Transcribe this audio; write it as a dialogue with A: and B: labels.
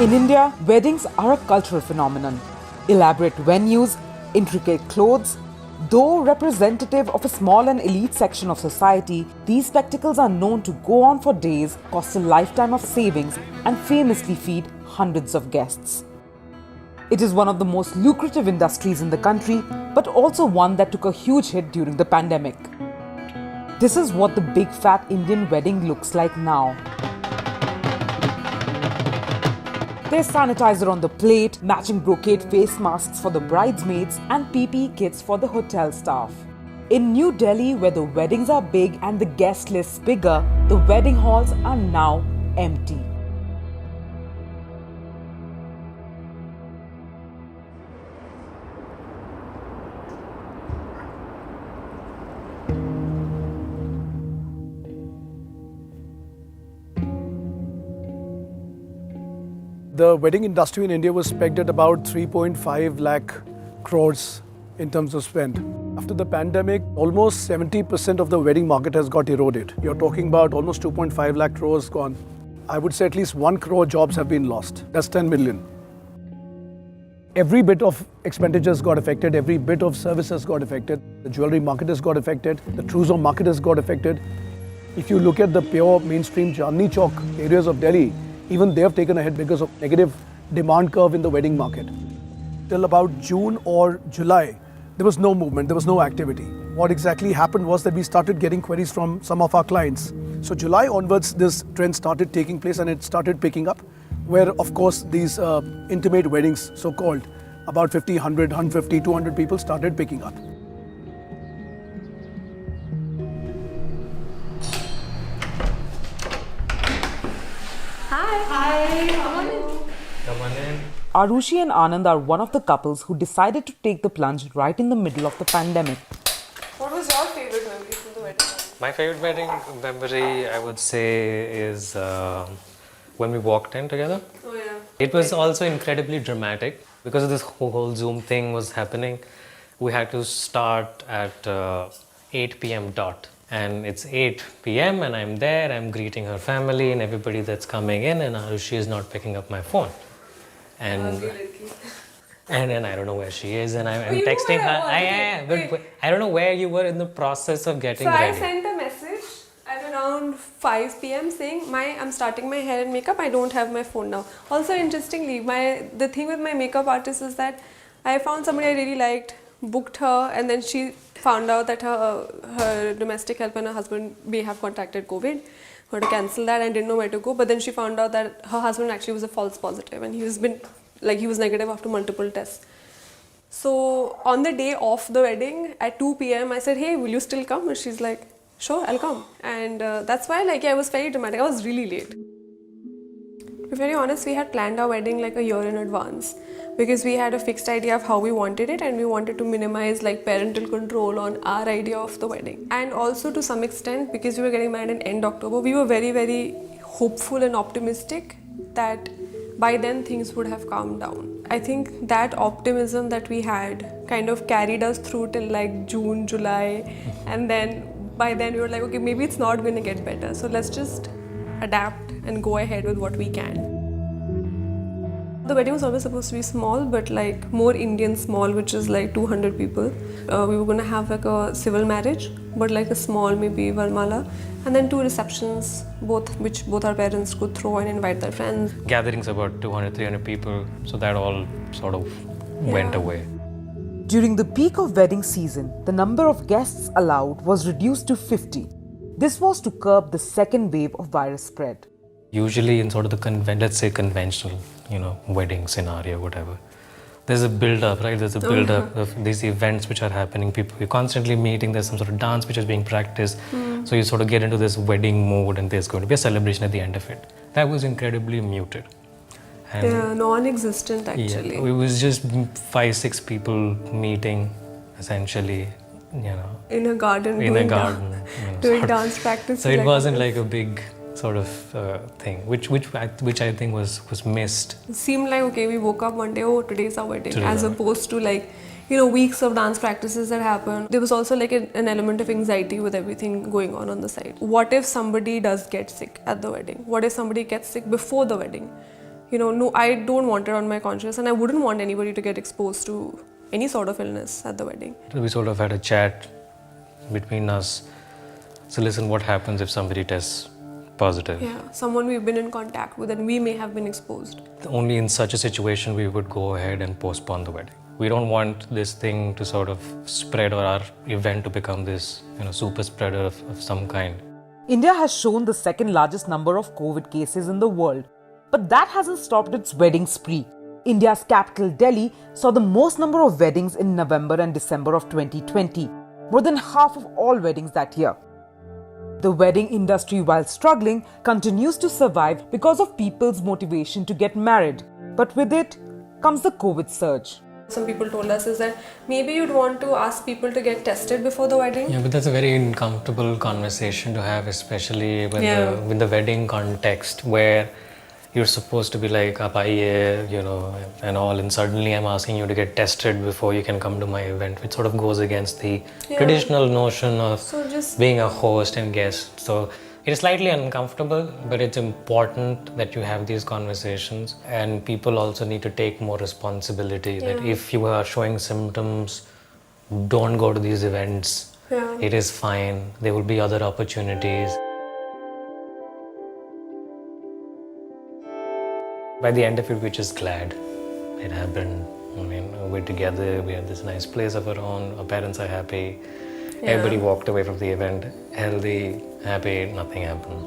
A: In India, weddings are a cultural phenomenon. Elaborate venues, intricate clothes. Though representative of a small and elite section of society, these spectacles are known to go on for days, cost a lifetime of savings, and famously feed hundreds of guests. It is one of the most lucrative industries in the country, but also one that took a huge hit during the pandemic. This is what the big fat Indian wedding looks like now. There's sanitizer on the plate, matching brocade face masks for the bridesmaids, and PPE kits for the hotel staff. In New Delhi, where the weddings are big and the guest lists bigger, the wedding halls are now empty.
B: The wedding industry in India was pegged at about 3.5 lakh crores in terms of spend. After the pandemic, almost 70% of the wedding market has got eroded. You're talking about almost 2.5 lakh crores gone. I would say at least 1 crore jobs have been lost. That's 10 million. Every bit of expenditures got affected, every bit of services got affected. The jewelry market has got affected, the trousseau market has got affected. If you look at the pure mainstream Chandni Chowk areas of Delhi, even they have taken a hit because of negative demand curve in the wedding market. Till about June or July, there was no movement, there was no activity. What exactly happened was that we started getting queries from some of our clients. So July onwards, this trend started taking place and it started picking up, where of course these intimate weddings, so-called, about 50, 100, 150, 200 people started picking up.
A: Arushi and Anand are one of the couples who decided to take the plunge right in the middle of the pandemic.
C: What was your favorite memory from the wedding?
D: My favorite wedding memory, I would say, is when we walked in together.
C: Oh yeah.
D: It was also incredibly dramatic because of this whole Zoom thing was happening. We had to start at 8 p.m. dot. And it's 8 p.m. and I'm there, I'm greeting her family and everybody that's coming in, and Arushi is not picking up my phone. And then I don't know where she is, and I'm texting her. But I don't know where you were in the process of getting ready.
C: I sent a message at around 5 p.m. saying, I'm starting my hair and makeup, I don't have my phone now. Also, interestingly, the thing with my makeup artist is that I found somebody I really liked, booked her, and then she found out that her domestic help and her husband may have contracted COVID. Her to cancel that and didn't know where to go. But then she found out that her husband actually was a false positive and he was negative after multiple tests. So on the day of the wedding at 2 p.m. I said, hey, will you still come? And she's like, sure, I'll come. And that's why it was very dramatic. I was really late. To be very honest, we had planned our wedding like a year in advance, because we had a fixed idea of how we wanted it and we wanted to minimize parental control on our idea of the wedding. And also to some extent, because we were getting married in end October, we were very, very hopeful and optimistic that by then things would have calmed down. I think that optimism that we had kind of carried us through till June, July, and then by then we were like, okay, maybe it's not going to get better. So let's just adapt and go ahead with what we can. The wedding was always supposed to be small, but more Indian small, which is 200 people. We were going to have a civil marriage, but a small maybe Varmala, and then 2 receptions, which both our parents could throw and invite their friends.
D: Gatherings about 200, 300 people, so that all sort of went away.
A: During the peak of wedding season, the number of guests allowed was reduced to 50. This was to curb the second wave of virus spread.
D: Usually in sort of the let's say conventional, wedding scenario, whatever, there's a build-up, right? There's a build-up of these events which are happening. People, you're constantly meeting. There's some sort of dance which is being practiced. So you sort of get into this wedding mode, and there's going to be a celebration at the end of it. That was incredibly muted.
C: And non-existent actually.
D: Yeah, it was just 5-6 people meeting, essentially,
C: in a garden. Doing dance practice.
D: So it wasn't a big sort of thing, which I think was missed.
C: It seemed okay, we woke up one day, oh, today's our wedding, as opposed to weeks of dance practices that happened. There was also an element of anxiety with everything going on the side. What if somebody does get sick at the wedding? What if somebody gets sick before the wedding? no, I don't want it on my conscience, and I wouldn't want anybody to get exposed to any sort of illness at the wedding.
D: We sort of had a chat between us. So listen, what happens if somebody tests positive?
C: Yeah, someone we've been in contact with and we may have been exposed.
D: Only in such a situation we would go ahead and postpone the wedding. We don't want this thing to sort of spread, or our event to become this, super spreader of some kind.
A: India has shown the second largest number of COVID cases in the world, but that hasn't stopped its wedding spree. India's capital, Delhi, saw the most number of weddings in November and December of 2020, more than half of all weddings that year. The wedding industry, while struggling, continues to survive because of people's motivation to get married. But with it comes the COVID surge.
C: Some people told us is that maybe you'd want to ask people to get tested before the wedding.
D: Yeah, but that's a very uncomfortable conversation to have, especially with the wedding context, where you're supposed to be like, "Aap aiye," and all, and suddenly I'm asking you to get tested before you can come to my event, which sort of goes against the traditional notion of being a host and guest. So it is slightly uncomfortable, but it's important that you have these conversations, and people also need to take more responsibility. That if you are showing symptoms, don't go to these events.
C: Yeah.
D: It is fine. There will be other opportunities. By the end of it, we're just glad it happened. I mean, we're together, we have this nice place of our own, our parents are happy. Everybody walked away from the event healthy, happy, nothing happened.